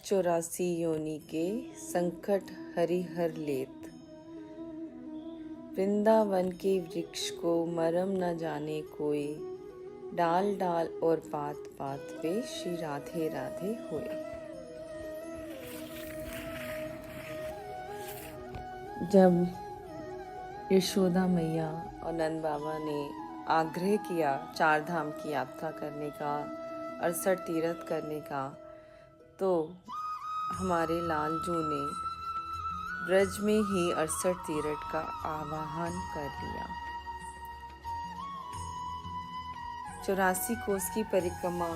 184 योनि के संकट हरिहर लेत। वृंदावन के वृक्ष को मरम न जाने कोई, डाल डाल और पात पात पे श्री राधे राधे होए। जब यशोदा मैया और नंद बाबा ने आग्रह किया 4 धाम की यात्रा करने का, 68 तीर्थ करने का, तो हमारे लालजू ने ब्रज में ही 68 तीर्थ का आवाहन कर लिया। 84 कोस की परिक्रमा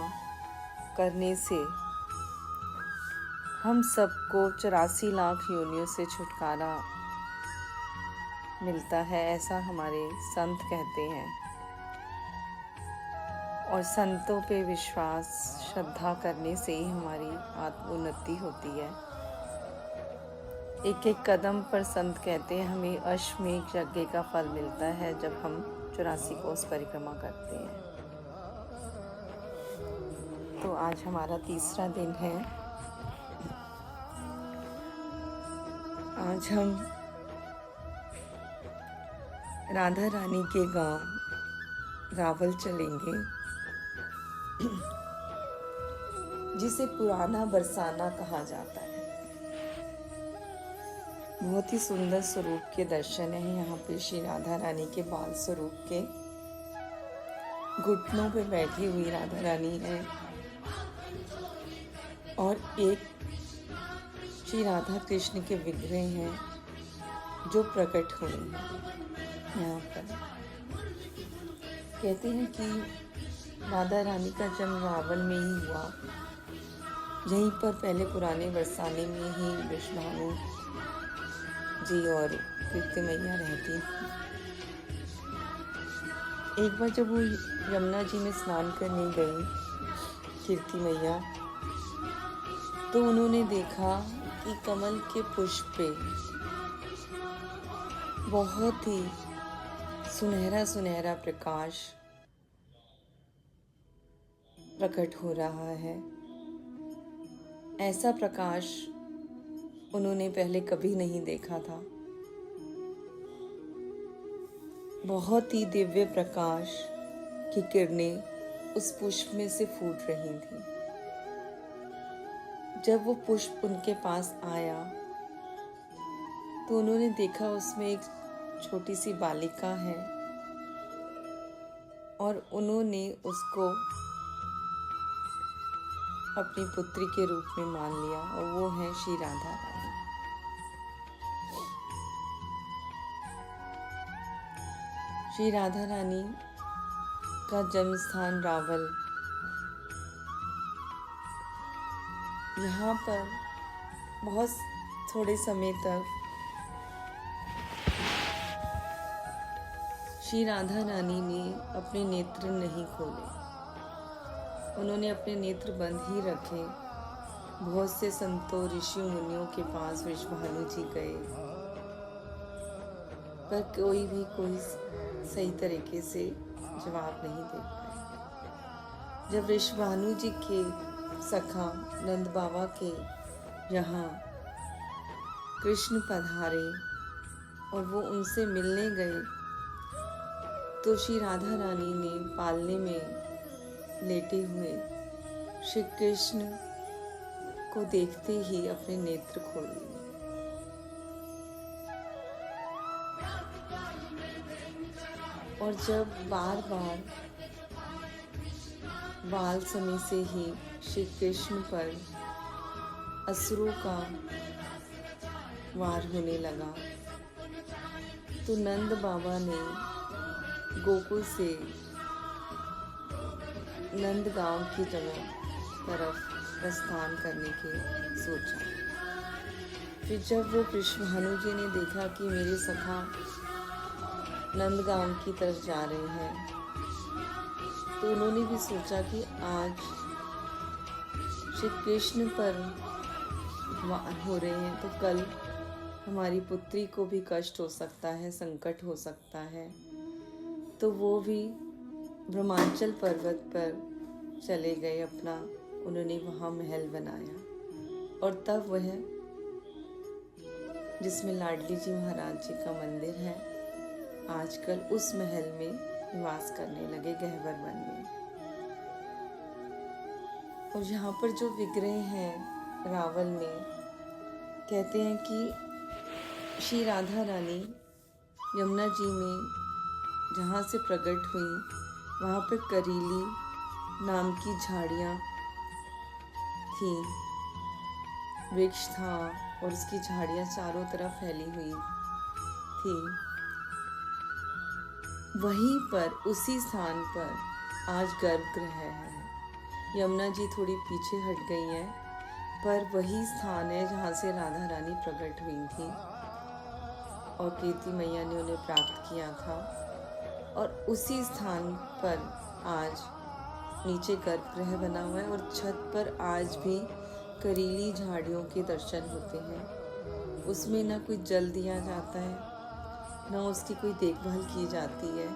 करने से हम सबको 84 लाख योनियों से छुटकारा मिलता है, ऐसा हमारे संत कहते हैं। और संतों पे विश्वास श्रद्धा करने से ही हमारी आत्मोन्नति होती है। एक एक कदम पर संत कहते हैं हमें अश्वमेध यज्ञ का फल मिलता है जब हम 84 कोस परिक्रमा करते हैं। तो आज हमारा तीसरा दिन है। आज हम राधा रानी के गांव रावल चलेंगे, जिसे पुराना बरसाना कहा जाता है। बहुत ही सुंदर स्वरूप के दर्शन है यहाँ पे। श्री राधा रानी के बाल स्वरूप के घुटनों पे बैठी हुई राधा रानी है और एक श्री राधा कृष्ण के विग्रह हैं जो प्रकट हुए हैं यहाँ पर। कहते हैं कि राधा रानी का जन्म रावण में ही हुआ। यहीं पर पहले पुराने बरसाने में ही वृषभानु जी और कीर्ति मैया रहती थी। एक बार जब वो यमुना जी में स्नान करने गई कीर्ति मैया, तो उन्होंने देखा कि कमल के पुष्प पे बहुत ही सुनहरा सुनहरा प्रकाश प्रकट हो रहा है। ऐसा प्रकाश उन्होंने पहले कभी नहीं देखा था। बहुत ही दिव्य प्रकाश की किरणें उस पुष्प में से फूट रही थी। जब वो पुष्प उनके पास आया तो उन्होंने देखा उसमें एक छोटी सी बालिका है और उन्होंने उसको अपनी पुत्री के रूप में मान लिया और वो है श्री राधा रानी। श्री राधा रानी का जन्म स्थान रावल, यहाँ पर बहुत थोड़े समय तक श्री राधा रानी ने अपने नेत्र नहीं खोले। उन्होंने अपने नेत्र बंद ही रखे। बहुत से संतों ऋषियों मुनियों के पास वृषभानु जी गए, पर कोई सही तरीके से जवाब नहीं दे पाए। जब वृषभानु जी के सखा नंद बाबा के यहाँ कृष्ण पधारे और वो उनसे मिलने गए, तो श्री राधा रानी ने पालने में लेटे हुए श्री कृष्ण को देखते ही अपने नेत्र खोल लिए। और जब बार बार बाल समय से ही श्री कृष्ण पर असुरों का वार होने लगा, तो नंद बाबा ने गोकुल से नंदगांव की तरफ प्रस्थान करने के सोचा। फिर जब वो वृषभानु जी ने देखा कि मेरे सखा नंदगांव की तरफ जा रहे हैं, तो उन्होंने भी सोचा कि आज श्री कृष्ण पर वार हो रहे हैं, तो कल हमारी पुत्री को भी कष्ट हो सकता है, संकट हो सकता है। तो वो भी ब्रह्मांचल पर्वत पर चले गए। उन्होंने वहाँ महल बनाया और तब वह जिसमें लाडली जी महाराज जी का मंदिर है आजकल उस महल में निवास करने लगे गहवर वन में। और यहाँ पर जो विग्रह हैं रावल में, कहते हैं कि श्री राधा रानी यमुना जी में जहाँ से प्रकट हुई वहाँ पे करीली नाम की झाड़ियाँ थी, वृक्ष था और उसकी झाड़ियाँ चारों तरफ फैली हुई थी। वहीं पर उसी स्थान पर आज गर्भगृह है। यमुना जी थोड़ी पीछे हट गई हैं, पर वही स्थान है जहाँ से राधा रानी प्रकट हुई थी और कीर्ति मैया ने उन्हें प्राप्त किया था। और उसी स्थान पर आज नीचे गर्भगृह बना हुआ है और छत पर आज भी करीली झाड़ियों के दर्शन होते हैं। उसमें ना कोई जल दिया जाता है, ना उसकी कोई देखभाल की जाती है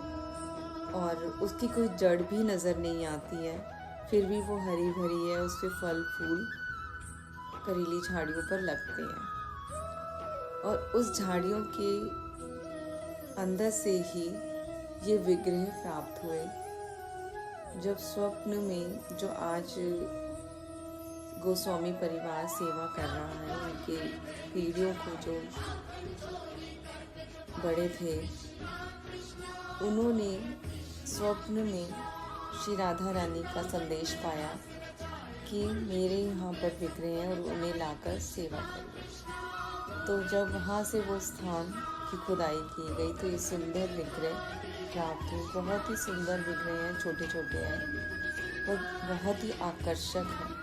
और उसकी कोई जड़ भी नज़र नहीं आती है, फिर भी वो हरी भरी है। उस पर फल फूल करीली झाड़ियों पर लगते हैं और उस झाड़ियों के अंदर से ही ये विग्रह प्राप्त हुए। जब स्वप्न में जो आज गोस्वामी परिवार सेवा कर रहा है, उनके पीढ़ियों को जो बड़े थे, उन्होंने स्वप्न में श्री राधा रानी का संदेश पाया कि मेरे यहाँ पर विग्रह हैं और उन्हें लाकर सेवा करिए। तो जब वहाँ से वो स्थान की खुदाई की गई तो ये सुंदर विग्रह प्राप्त हुए। बहुत ही सुंदर विग्रह हैं, छोटे छोटे हैं और बहुत ही आकर्षक हैं।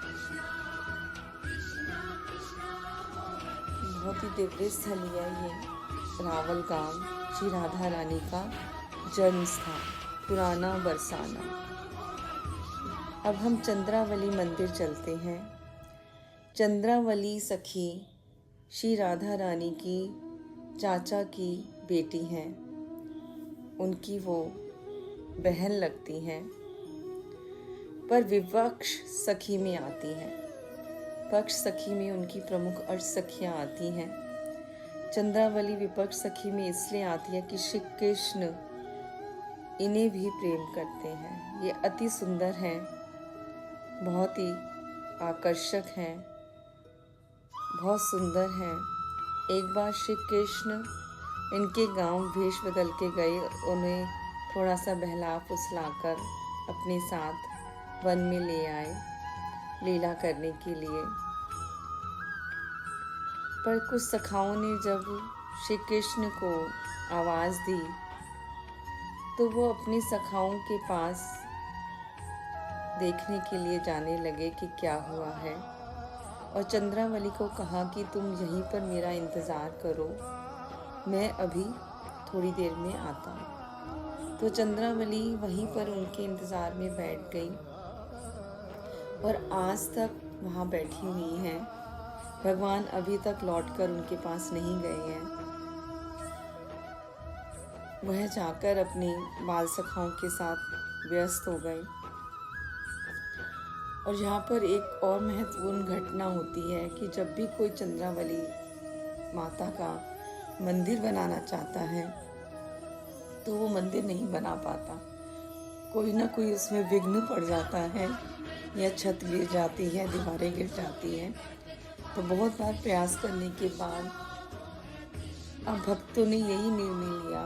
बहुत ही दिव्य स्थल है ये रावल गांव, श्री राधा रानी का जन्म स्थान, पुराना बरसाना। अब हम चंद्रावली मंदिर चलते हैं। चंद्रावली सखी श्री राधा रानी की चाचा की बेटी हैं, उनकी वो बहन लगती हैं, पर विपक्ष सखी में आती हैं। पक्ष सखी में उनकी प्रमुख अष्ट सखियाँ आती हैं। चंद्रावली विपक्ष सखी में इसलिए आती है कि श्री कृष्ण इन्हें भी प्रेम करते हैं। ये अति सुंदर हैं, बहुत ही आकर्षक हैं, बहुत सुंदर हैं। एक बार श्री कृष्ण इनके गांव भेष बदल के गए, उन्हें थोड़ा सा बहला फुसलाकर अपने साथ वन में ले आए लीला करने के लिए। पर कुछ सखाओं ने जब श्री कृष्ण को आवाज़ दी तो वो अपनी सखाओं के पास देखने के लिए जाने लगे कि क्या हुआ है, और चंद्रावली को कहा कि तुम यहीं पर मेरा इंतज़ार करो, मैं अभी थोड़ी देर में आता हूँ। तो चंद्रावली वहीं पर उनके इंतज़ार में बैठ गई और आज तक वहाँ बैठी हुई हैं। भगवान अभी तक लौटकर उनके पास नहीं गए हैं। वह जाकर अपने बाल सखाओं के साथ व्यस्त हो गए। और यहाँ पर एक और महत्वपूर्ण घटना होती है कि जब भी कोई चंद्रावली माता का मंदिर बनाना चाहता है तो वो मंदिर नहीं बना पाता। कोई ना कोई उसमें विघ्न पड़ जाता है, या छत गिर जाती है, दीवारें गिर जाती हैं। तो बहुत बार प्रयास करने के बाद अब भक्तों ने यही निर्णय लिया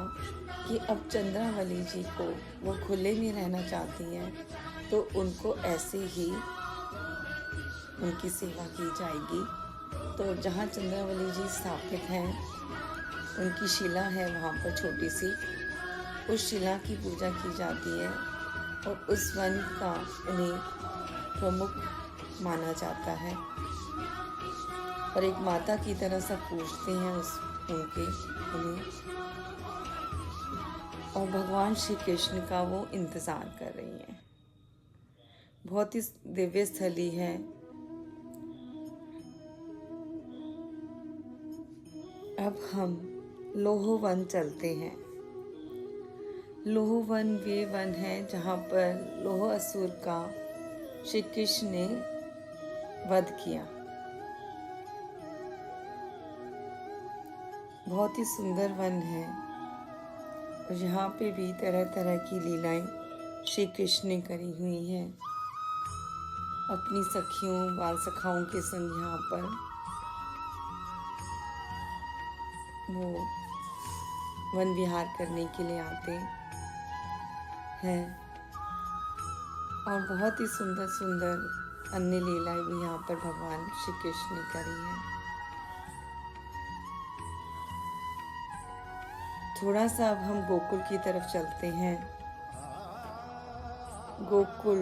कि अब चंद्रावली जी को वो खुले में रहना चाहती हैं, तो उनको ऐसे ही उनकी सेवा की जाएगी। तो जहाँ चंद्रावली जी स्थापित हैं, उनकी शिला है वहाँ पर छोटी सी, उस शिला की पूजा की जाती है और उस वन का उन्हें प्रमुख माना जाता है और एक माता की तरह सब पूजते हैं उन्हें। और भगवान श्री कृष्ण का वो इंतज़ार कर रही हैं। बहुत ही दिव्य स्थली है। अब हम लोहवन चलते हैं। लोहवन वे वन है जहाँ पर लोह असुर का श्री कृष्ण ने वध किया। बहुत ही सुंदर वन है और यहाँ पे भी तरह तरह की लीलाएं श्री कृष्ण ने करी हुई हैं अपनी सखियों बाल सखाओं के संग। यहाँ पर वो वन विहार करने के लिए आते हैं और बहुत ही सुंदर सुंदर अन्य लीलाएं भी यहाँ पर भगवान श्री कृष्ण ने करी हैं। थोड़ा सा अब हम गोकुल की तरफ चलते हैं। गोकुल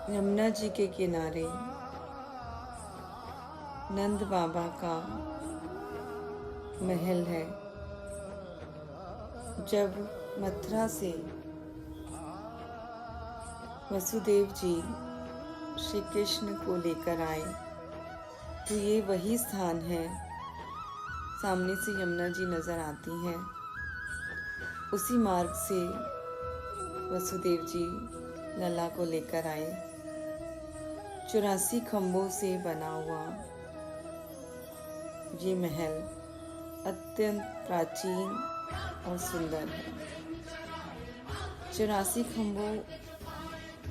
यमुना जी के किनारे नंद बाबा का महल है। जब मथुरा से वसुदेव जी श्री कृष्ण को लेकर आए तो ये वही स्थान है। सामने से यमुना जी नजर आती हैं। उसी मार्ग से वसुदेव जी लला को लेकर आए। 84 खम्भों से बना हुआ ये महल अत्यंत प्राचीन और सुंदर है। 84 खम्भों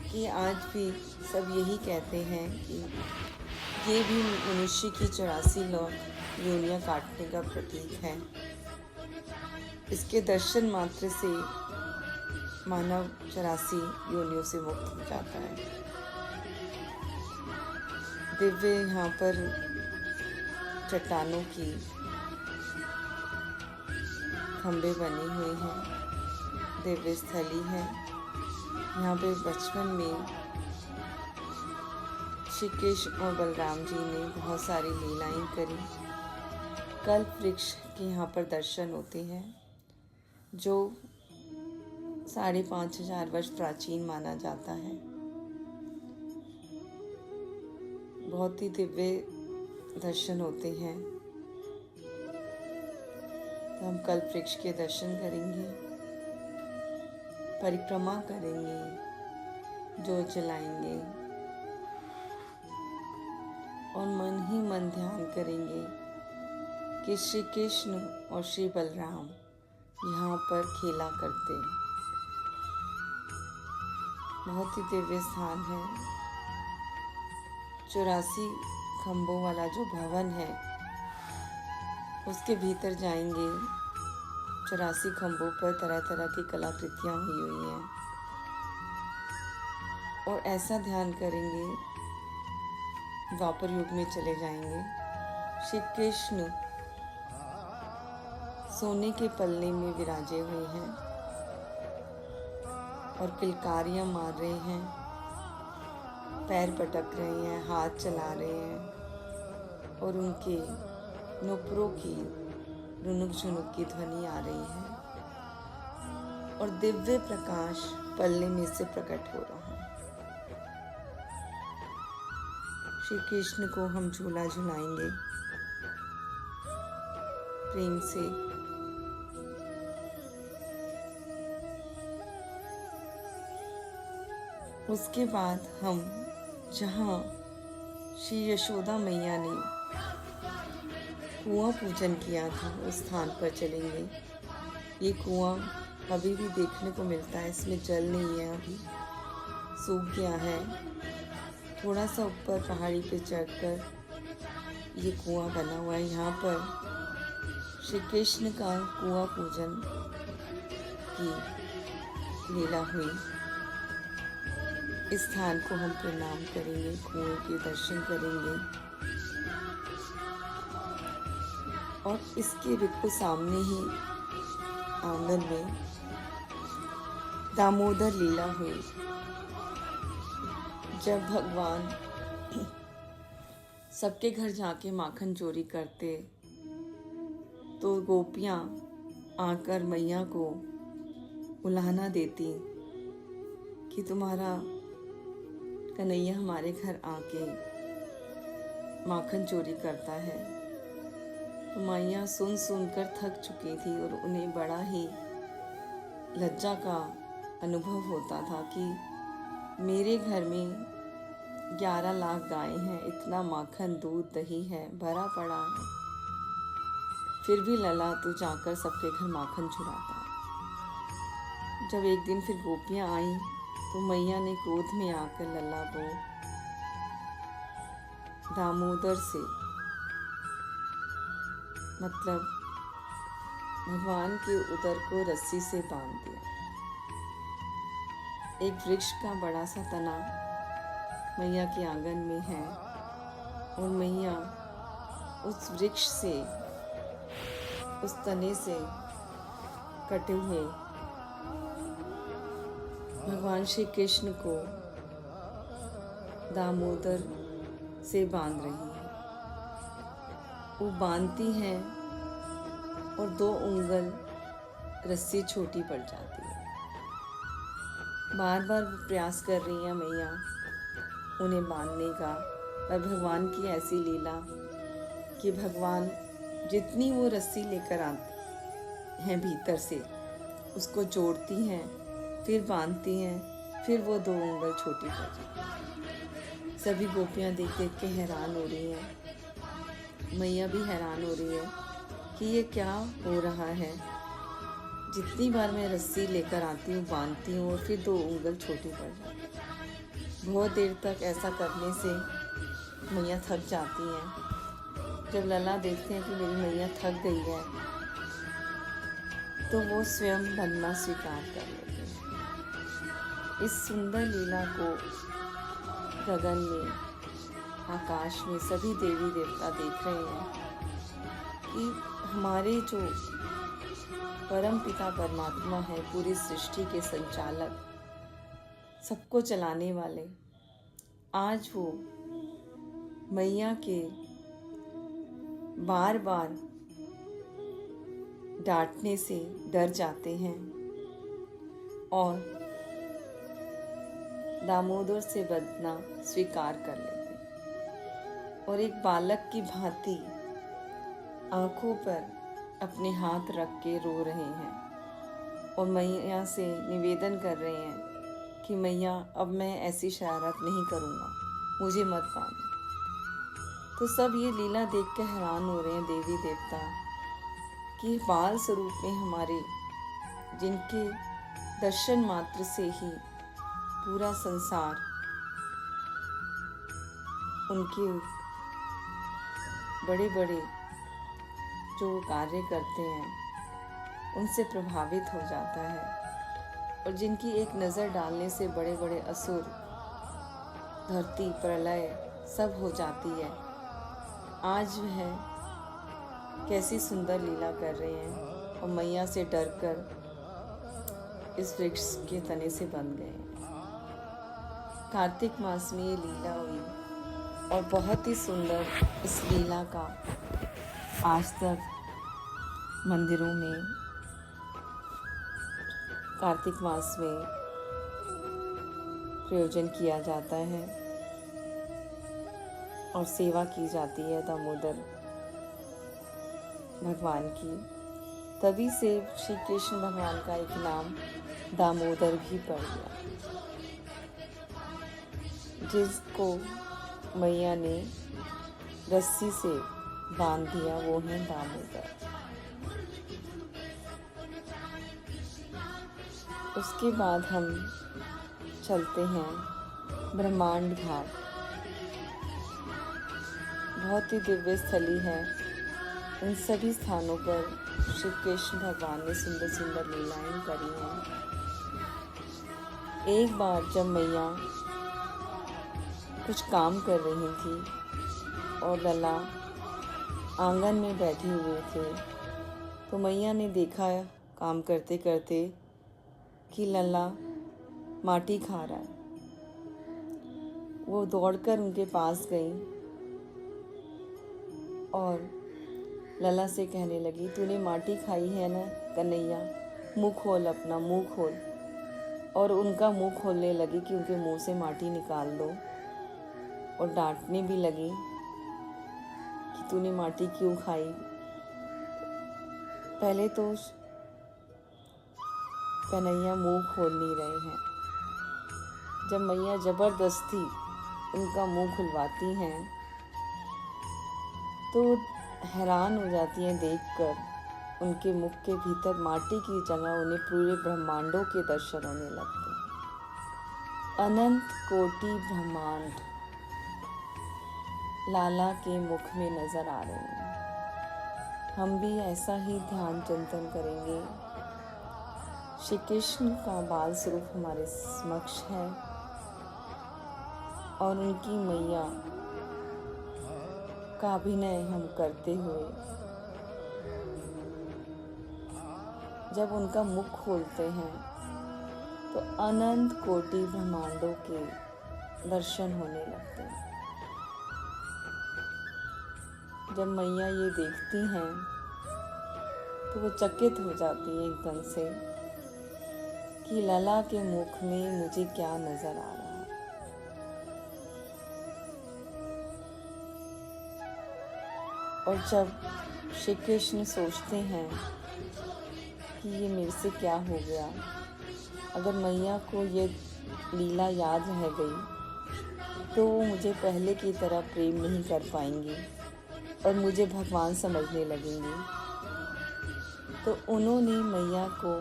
की आज भी सब यही कहते हैं कि ये भी मनुष्य की 84 योनियां काटने का प्रतीक है। इसके दर्शन मात्र से मानव 84 योनियों से मुक्त हो जाता है। दिव्य यहाँ पर चट्टानों की खंभे बने हुए हैं। दिव्य स्थली है। यहाँ पे बचपन में श्री कृष्ण और बलराम जी ने बहुत सारी लीलाएं करी। कल्प वृक्ष के यहाँ पर दर्शन होते हैं जो 5,500 वर्ष प्राचीन माना जाता है। बहुत ही दिव्य दर्शन होते हैं। तो हम कल्प वृक्ष के दर्शन करेंगे, परिक्रमा करेंगे, जोत जलाएंगे और मन ही मन ध्यान करेंगे कि श्री कृष्ण और श्री बलराम यहाँ पर खेला करते। बहुत ही दिव्य स्थान है। 84 खम्भों वाला जो भवन है उसके भीतर जाएंगे। 84 खम्भों पर तरह तरह की कलाकृतियाँ हुई हैं और ऐसा ध्यान करेंगे, द्वापर युग में चले जाएंगे। श्री कृष्ण सोने के पल्ले में विराजे हुए हैं और किलकारियाँ मार रहे हैं, पैर पटक रहे हैं, हाथ चला रहे हैं और उनके नुपुरों की रुनुक झुनुक की ध्वनि आ रही है और दिव्य प्रकाश पल्ले में से प्रकट हो रहा है। श्री कृष्ण को हम झूला झुलाएंगे प्रेम से। उसके बाद हम जहाँ श्री यशोदा मैया ने कुआं पूजन किया था उस स्थान पर चलेंगे। ये कुआं अभी भी देखने को मिलता है। इसमें जल नहीं है, अभी सूख गया है। थोड़ा सा ऊपर पहाड़ी पे चढ़कर ये कुआं बना हुआ है। यहाँ पर श्री कृष्ण का कुआं पूजन की लीला हुई। इस स्थान को हम प्रणाम करेंगे, कुएं के दर्शन करेंगे और इसके बिल्कुल सामने ही आंगन में दामोदर लीला हुई। जब भगवान सबके घर जाके माखन चोरी करते तो गोपियाँ आकर मैया को उलाहना देती कि तुम्हारा कन्हैया हमारे घर आके माखन चोरी करता है। तो मैया सुन सुनकर थक चुकी थी और उन्हें बड़ा ही लज्जा का अनुभव होता था कि मेरे घर में 11 लाख गायें हैं, इतना माखन दूध दही है भरा पड़ा है, फिर भी लला तू जाकर सबके घर माखन चुराता। जब एक दिन फिर गोपियां आईं तो मैया ने क्रोध में आकर लला को दामोदर से, मतलब भगवान के उदर को रस्सी से बांध दिया। एक वृक्ष का बड़ा सा तना मैया के आंगन में है और मैया उस वृक्ष से, उस तने से कटे हुए भगवान श्री कृष्ण को दामोदर से बांध रही है। वो बांधती हैं और 2 उंगल रस्सी छोटी पड़ जाती है। बार बार प्रयास कर रही हैं मैया उन्हें बांधने का, पर भगवान की ऐसी लीला कि भगवान जितनी वो रस्सी लेकर आते हैं भीतर से उसको जोड़ती हैं, फिर बांधती हैं, फिर वो 2 उंगल छोटी पड़ जाती है। सभी गोपियाँ देख देख के हैरान हो रही हैं। मैया भी हैरान हो रही है कि ये क्या हो रहा है। जितनी बार मैं रस्सी लेकर आती हूँ, बांधती हूँ और फिर 2 उंगल छोटी पड़ जाती है। बहुत देर तक ऐसा करने से मैया थक जाती हैं। जब लला देखते हैं कि मेरी मैया थक गई है तो वो स्वयं बनना स्वीकार कर लेते हैं। इस सुंदर लीला को गगन में, आकाश में सभी देवी देवता देख रहे हैं कि हमारे जो परम पिता परमात्मा है, पूरी सृष्टि के संचालक, सबको चलाने वाले, आज वो मैया के बार बार डांटने से डर जाते हैं और दामोदर से बदना स्वीकार कर लेते हैं और एक बालक की भांति आंखों पर अपने हाथ रख के रो रहे हैं और मैया से निवेदन कर रहे हैं कि मैया अब मैं ऐसी शरारत नहीं करूँगा, मुझे मत बांधो। तो सब ये लीला देख के हैरान हो रहे हैं देवी देवता कि बाल स्वरूप में हमारे, जिनके दर्शन मात्र से ही पूरा संसार उनके बड़े बड़े जो कार्य करते हैं उनसे प्रभावित हो जाता है और जिनकी एक नज़र डालने से बड़े बड़े असुर, धरती, प्रलय सब हो जाती है। आज वह कैसी सुंदर लीला कर रहे हैं और मैया से डरकर इस वृक्ष के तने से बंध गए। कार्तिक मास में ये लीला हुई और बहुत ही सुंदर इस लीला का आज तक मंदिरों में कार्तिक मास में प्रयोजन किया जाता है और सेवा की जाती है दामोदर भगवान की। तभी से श्री कृष्ण भगवान का एक नाम दामोदर भी पड़ गया, जिसको मैया ने रस्सी से बांध दिया, वो है दामोदर। उसके बाद हम चलते हैं ब्रह्मांड घाट। बहुत ही दिव्य स्थली है। इन सभी स्थानों पर श्री कृष्ण भगवान ने सुंदर सुंदर लीलाएं करी हैं। एक बार जब मैया कुछ काम कर रही थी और लला आंगन में बैठे हुए थे, तो मैया ने देखा काम करते करते कि लला माटी खा रहा है। वो दौड़कर उनके पास गई और लला से कहने लगी, तूने माटी खाई है ना कन्हैया, मुंह खोल, अपना मुंह खोल। और उनका मुंह खोलने लगी कि उनके मुंह से माटी निकाल दो और डांटने भी लगी कि तूने माटी क्यों खाई। पहले तो कन्हैया मुंह खोल नहीं रहे हैं। जब मैया ज़बरदस्ती उनका मुंह खुलवाती हैं तो हैरान हो जाती हैं देखकर। उनके मुख के भीतर माटी की जगह उन्हें पूरे ब्रह्मांडों के दर्शन होने लगते हैं। अनंत कोटि ब्रह्मांड लाला के मुख में नजर आ रहे हैं। हम भी ऐसा ही ध्यान चिंतन करेंगे। श्री कृष्ण का बाल स्वरूप हमारे समक्ष है और उनकी मैया का अभिनय हम करते हुए जब उनका मुख खोलते हैं तो अनंत कोटि ब्रह्मांडों के दर्शन होने लगते हैं। जब मैया ये देखती हैं तो वो चकित हो जाती है एकदम से कि लला के मुख में मुझे क्या नजर आ रहा है। और जब श्री कृष्ण सोचते हैं कि ये मेरे से क्या हो गया, अगर मैया को ये लीला याद रह गई तो वो मुझे पहले की तरह प्रेम नहीं कर पाएंगी और मुझे भगवान समझने लगेंगी। तो उन्होंने मैया को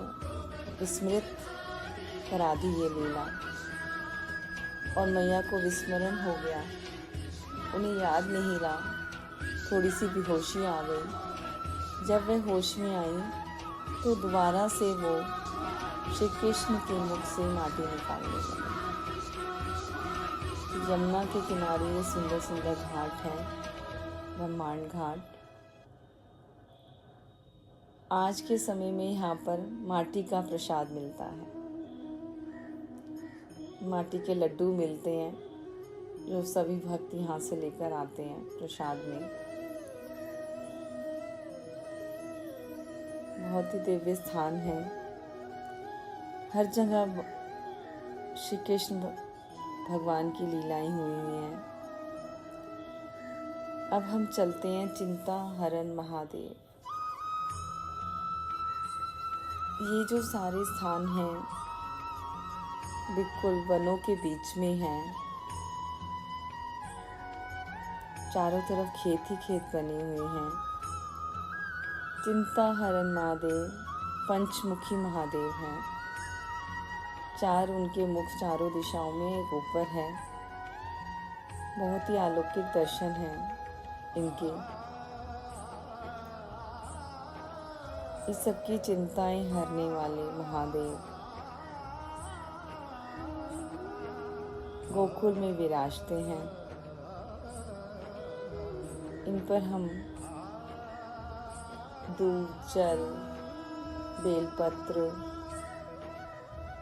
विस्मृत करा दी ये लीला और मैया को विस्मरण हो गया, उन्हें याद नहीं रहा। थोड़ी सी बेहोशी आ गई। जब वह होश में आई तो दोबारा से वो श्री कृष्ण के मुख से माटी निकालने लगी। यमुना के किनारे ये सुंदर सुंदर घाट है, ब्रह्मांड घाट। आज के समय में यहाँ पर माटी का प्रसाद मिलता है। माटी के लड्डू मिलते हैं जो सभी भक्त यहाँ से लेकर आते हैं प्रसाद में। बहुत ही दिव्य स्थान है। हर जगह श्री कृष्ण भगवान की लीलाएं हुई हैं। अब हम चलते हैं चिंता हरण महादेव। ये जो सारे स्थान हैं बिल्कुल वनों के बीच में हैं। चारों तरफ खेत ही खेत बने हुए हैं। चिंता हरण महादेव पंचमुखी महादेव हैं। चार उनके मुख चारों दिशाओं में एक ऊपर है। बहुत ही अलौकिक दर्शन हैं इनके। इस सबकी चिंताएं हरने वाले महादेव गोकुल में विराजते हैं। इन पर हम दूध, जल, बेलपत्र,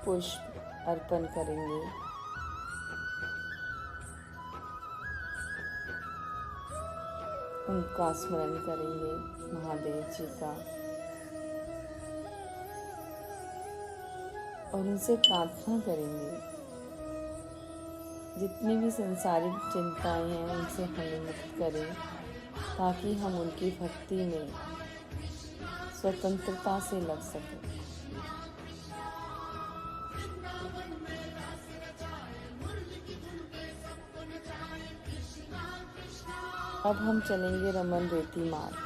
पुष्प अर्पण करेंगे। उनका स्मरण करेंगे महादेव जी का और उनसे प्रार्थना करेंगे जितनी भी संसारिक चिंताएं हैं उनसे हमें मुक्त करें, ताकि हम उनकी भक्ति में स्वतंत्रता से लग सकें। अब हम चलेंगे रमन रेती मार्ग।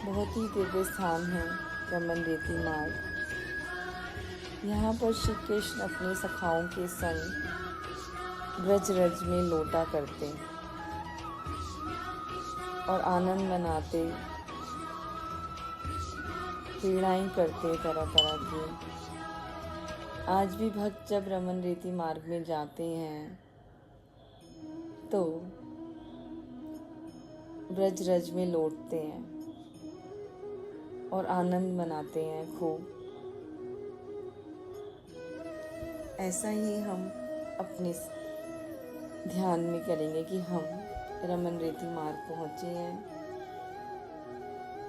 बहुत ही दिव्य स्थान है रमन रेती मार्ग। यहाँ पर श्री कृष्ण अपने सखाओं के संग ब्रज रज में लोटा करते और आनंद मनाते, क्रीड़ाएं करते तरह तरह की। आज भी भक्त जब रमन रेती मार्ग में जाते हैं तो ब्रज रज में लौटते हैं और आनंद मनाते हैं खूब। ऐसा ही हम अपने ध्यान में करेंगे कि हम रमन रेती मार्ग पहुँचे हैं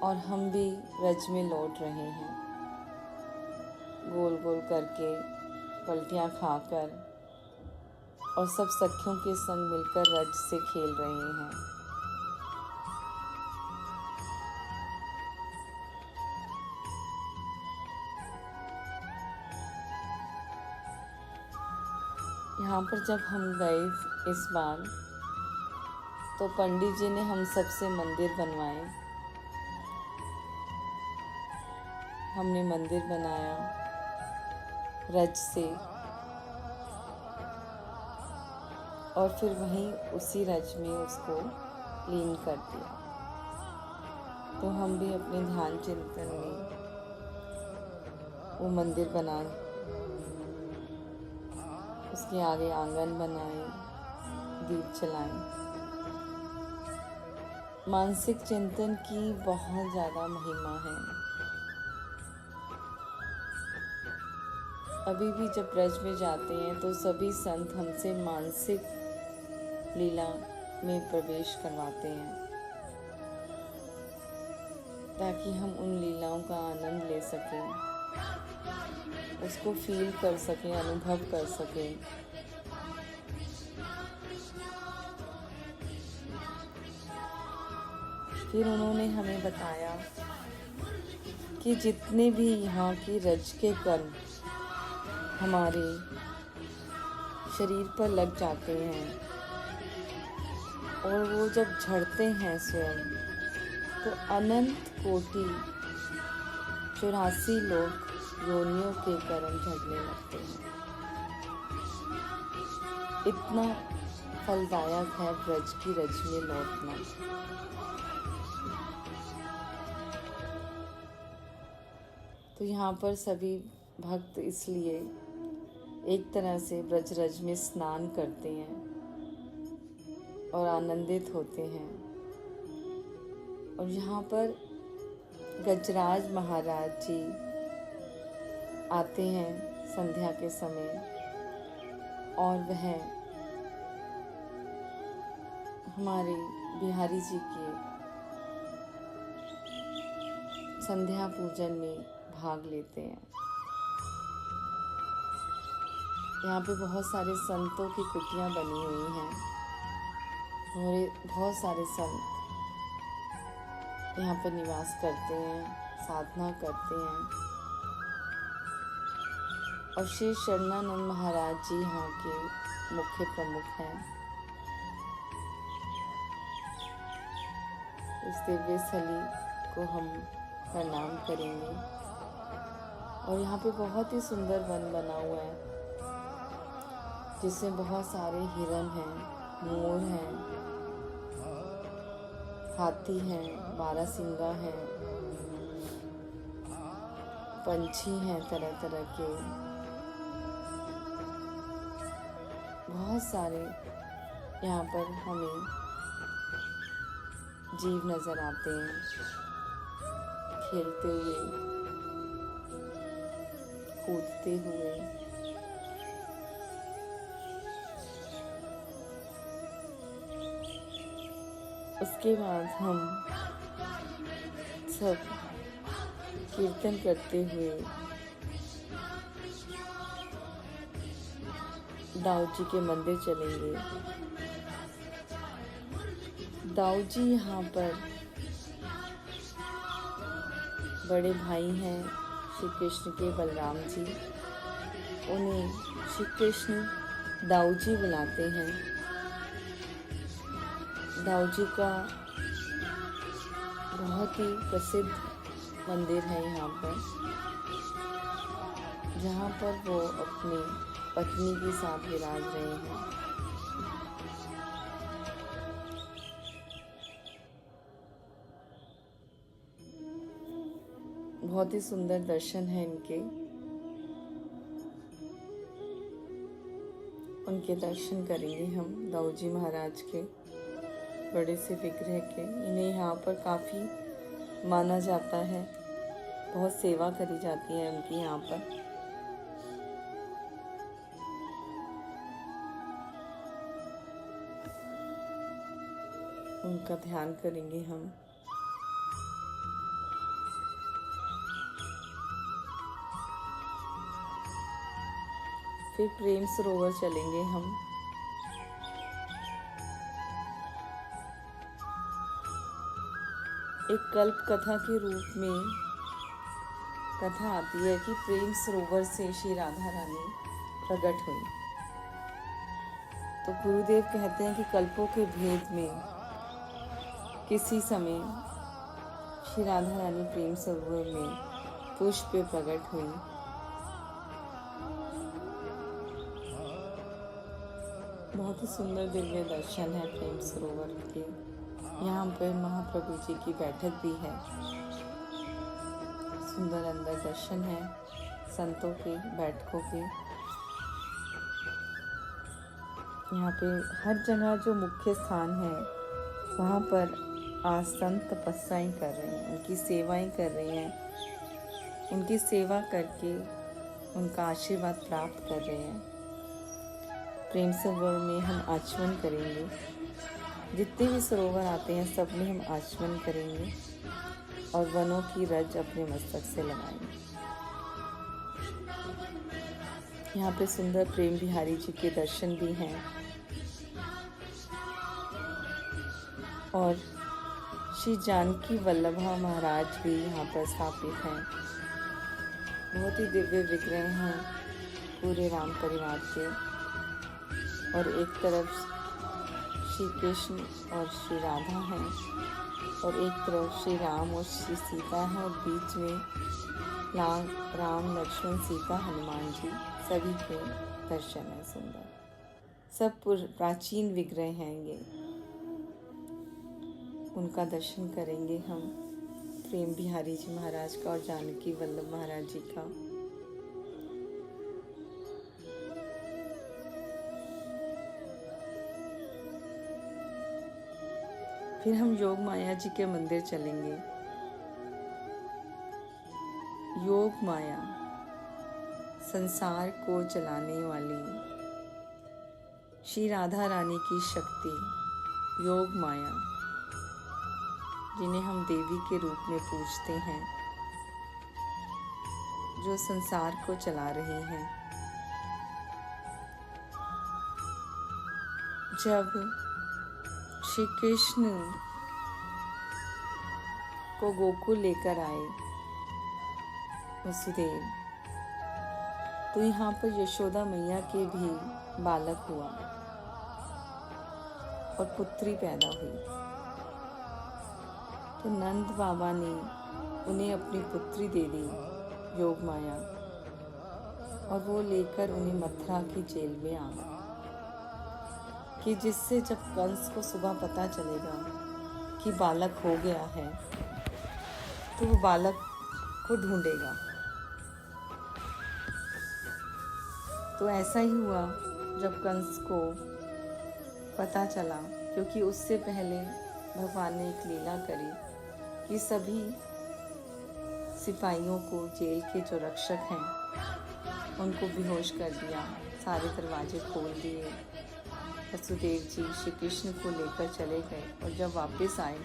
और हम भी रज में लौट रहे हैं, गोल गोल करके पलटियाँ खाकर और सब सखियों के संग मिलकर रज से खेल रहे हैं। यहाँ पर जब हम गए इस बार तो पंडित जी ने हम सब से मंदिर बनवाए। हमने मंदिर बनाया रज से, और फिर वहीं उसी रज में उसको लीन कर दिया। तो हम भी अपने ध्यान चिंतन में वो मंदिर बना, उसके आगे आंगन बनाए, दीप जलाए। मानसिक चिंतन की बहुत ज़्यादा महिमा है। अभी भी जब ब्रज में जाते हैं तो सभी संत हमसे मानसिक लीला में प्रवेश करवाते हैं, ताकि हम उन लीलाओं का आनंद ले सकें, उसको फील कर सकें, अनुभव कर सकें। फिर उन्होंने हमें बताया कि जितने भी यहाँ की रज के कण हमारे शरीर पर लग जाते हैं और वो जब झड़ते हैं स्वयं, तो अनंत कोटि 84 लोग योनियों के कर्म झड़ने लगते हैं। इतना फलदायक है ब्रज की रज में लौटना। तो यहाँ पर सभी भक्त इसलिए एक तरह से ब्रज रज में स्नान करते हैं और आनंदित होते हैं। और यहाँ पर गजराज महाराज जी आते हैं संध्या के समय, और वह हमारे बिहारी जी के संध्या पूजन में भाग लेते हैं। यहाँ पे बहुत सारे संतों की कुटियाँ बनी हुई हैं और बहुत सारे संत यहाँ पर निवास करते हैं, साधना करते हैं। और श्री शरणानंद महाराज जी यहाँ के मुख्य प्रमुख हैं। इस दिव्य स्थली को हम प्रणाम करेंगे। और यहाँ पे बहुत ही सुंदर वन बना हुआ है, जिसमें बहुत सारे हिरन हैं, मोर हैं, हाथी हैं, बारहसिंगा हैं, पंछी हैं तरह तरह के, बहुत सारे यहाँ पर हमें जीव नज़र आते हैं खेलते हुए, कूदते हुए। उसके बाद हम सब कीर्तन करते हुए दाऊ जी के मंदिर चलेंगे। दाऊ जी यहाँ पर बड़े भाई हैं श्री कृष्ण के, बलराम जी। उन्हें श्री कृष्ण दाऊ जी बुलाते हैं। दाऊ जी का बहुत ही प्रसिद्ध मंदिर है यहाँ पर, जहाँ पर वो अपनी पत्नी के साथ विराज रहे हैं। बहुत ही सुंदर दर्शन है इनके। उनके दर्शन करेंगे हम दाऊ जी महाराज के, बड़े से विग्रह के। इन्हें यहाँ पर काफ़ी माना जाता है, बहुत सेवा करी जाती है उनकी यहाँ पर। उनका ध्यान करेंगे हम। फिर प्रेम सरोवर चलेंगे हम। एक कल्प कथा के रूप में कथा आती है कि प्रेम सरोवर से श्री राधा रानी प्रकट हुई। तो गुरुदेव कहते हैं कि कल्पों के भेद में किसी समय श्री राधा रानी प्रेम सरोवर में पुष्प पे प्रकट हुई। बहुत ही सुंदर दिव्य दर्शन है प्रेम सरोवर के। यहाँ पर महाप्रभु जी की बैठक भी है। सुंदर अंदर दर्शन है संतों के बैठकों के। यहाँ पे हर जगह जो मुख्य स्थान है वहाँ पर आज संत तपस्याएं कर रहे हैं, उनकी सेवाएं कर रहे हैं, उनकी सेवा करके उनका आशीर्वाद प्राप्त कर रहे हैं। प्रेम सरोवर में हम आचमन करेंगे। जितने भी सरोवर आते हैं सब में हम आचमन करेंगे और वनों की रज अपने मस्तक से लगाएंगे। यहाँ पे सुंदर प्रेम बिहारी जी के दर्शन भी हैं और श्री जानकी वल्लभा महाराज भी यहाँ पर स्थापित हैं। बहुत ही दिव्य विग्रह हैं पूरे राम परिवार के। और एक तरफ श्री कृष्ण और श्री राधा हैं और एक तरफ श्री राम और श्री सीता हैं और बीच में राम लक्ष्मण सीता हनुमान जी सभी के दर्शन है। सुंदर सब प्राचीन विग्रह हैं ये, उनका दर्शन करेंगे हम प्रेम बिहारी जी महाराज का और जानकी वल्लभ महाराज जी का। फिर हम योग माया जी के मंदिर चलेंगे। योग माया संसार को चलाने वाली श्री राधा रानी की शक्ति योग माया, जिन्हें हम देवी के रूप में पूजते हैं, जो संसार को चला रही हैं। जब श्री कृष्ण को गोकुल लेकर आए वसुदेव, तो यहाँ पर यशोदा मैया के भी बालक हुआ और पुत्री पैदा हुई। तो नंद बाबा ने उन्हें अपनी पुत्री दे दी योग माया और वो लेकर उन्हें मथुरा की जेल में आ गए कि जिससे जब कंस को सुबह पता चलेगा कि बालक हो गया है तो वो बालक को ढूंढेगा। तो ऐसा ही हुआ जब कंस को पता चला, क्योंकि उससे पहले भगवान ने एक लीला करी कि सभी सिपाहियों को, जेल के जो रक्षक हैं उनको बेहोश कर दिया, सारे दरवाजे खोल दिए। वसुदेव जी श्री कृष्ण को लेकर चले गए और जब वापस आए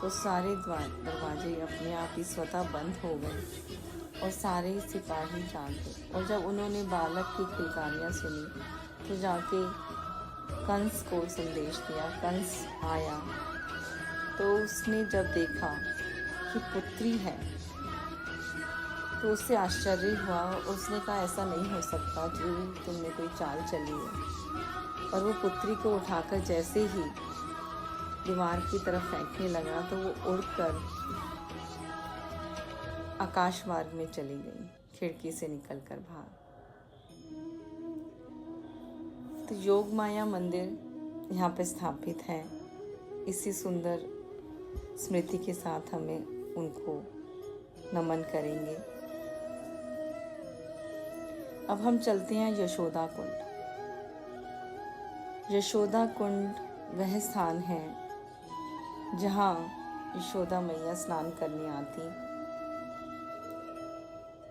तो सारे दरवाजे अपने आप ही स्वतः बंद हो गए और सारे सिपाही जाग गए। और जब उन्होंने बालक की किलकारियाँ सुनी तो जाके कंस को संदेश दिया। कंस आया तो उसने जब देखा कि पुत्री है तो उससे आश्चर्य हुआ। उसने कहा ऐसा नहीं हो सकता, जरूर तुमने कोई चाल चली है। और वो पुत्री को उठाकर जैसे ही दीवार की तरफ फेंकने लगा तो वो उड़कर आकाश मार्ग में चली गई, खिड़की से निकलकर बाहर। तो योग माया मंदिर यहाँ पे स्थापित है। इसी सुंदर स्मृति के साथ हमें उनको नमन करेंगे। अब हम चलते हैं यशोदा कुंड। यशोदा कुंड वह स्थान है जहाँ यशोदा मैया स्नान करने आती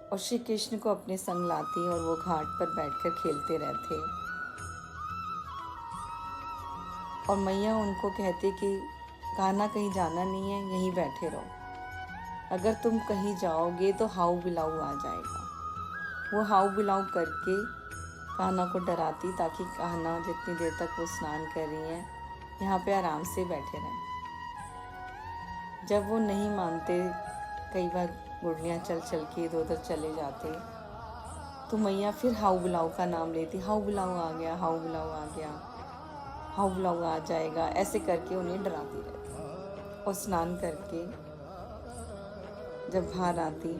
और श्री कृष्ण को अपने संग लाती और वो घाट पर बैठकर खेलते रहते और मैया उनको कहते कि कहना कहीं जाना नहीं है, यहीं बैठे रहो। अगर तुम कहीं जाओगे तो हाउ बिलाऊ आ जाएगा। वो हाउ बिलाऊ करके कान्हा को डराती ताकि कान्हा जितनी देर तक वो स्नान कर रही हैं यहाँ पे आराम से बैठे रहें। जब वो नहीं मानते, कई बार गुड़ियाँ चल चल के इधर उधर चले जाते, तो मैया फिर हाउ बिलाऊ का नाम लेती, हाउ बिलाऊ आ गया, हाउ बिलाऊ आ गया, हाउ बिलाऊ आ जाएगा, ऐसे करके उन्हें डराती रहती। और स्नान करके जब बाहर आती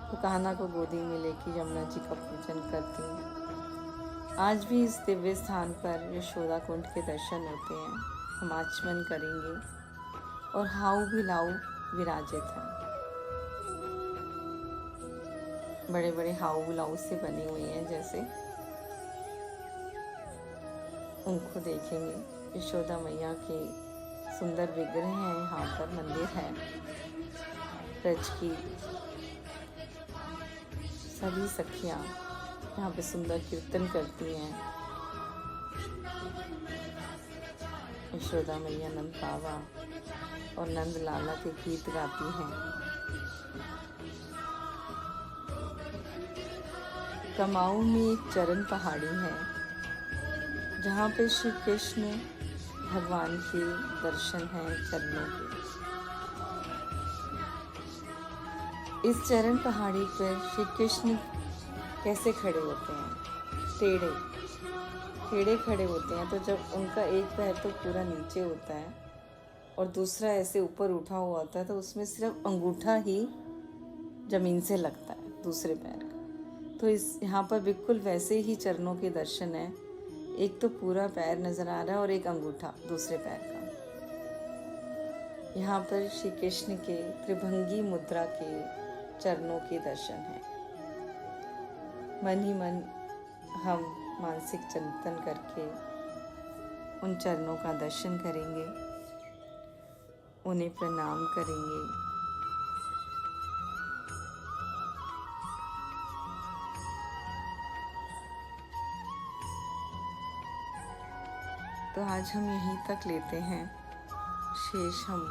तो कान्हा को गोदी में लेकर यमुना जी का पूजन करती। आज भी इस दिव्य स्थान पर यशोदा कुंड के दर्शन होते हैं। हम आचमन करेंगे और हाउ भिलाऊ विराजित है। बड़े बड़े हाउ भिलाऊ से बने हुए हैं जैसे, उनको देखेंगे। यशोदा मैया के सुंदर विग्रह हैं, यहाँ पर मंदिर है। ब्रज की सभी सखियाँ यहाँ पे सुंदर कीर्तन करती हैं। यशोदा मैया नंद बाबा और नंद लाला के गीत गाती हैं। कमाऊ में एक चरण पहाड़ी है जहाँ पे श्री कृष्ण भगवान के दर्शन हैं चरणों के। इस चरण पहाड़ी पर श्री कृष्ण कैसे खड़े होते हैं? टेढ़े खड़े होते हैं। तो जब उनका एक पैर तो पूरा नीचे होता है और दूसरा ऐसे ऊपर उठा हुआ होता है, तो उसमें सिर्फ अंगूठा ही जमीन से लगता है दूसरे पैर का। तो इस यहाँ पर बिल्कुल वैसे ही चरणों के दर्शन है। एक तो पूरा पैर नजर आ रहा है और एक अंगूठा दूसरे पैर का। यहाँ पर श्री कृष्ण के त्रिभंगी मुद्रा के चरणों के दर्शन हैं। मन ही मन हम मानसिक चिंतन करके उन चरणों का दर्शन करेंगे, उन्हें प्रणाम करेंगे। तो आज हम यहीं तक लेते हैं, शेष हम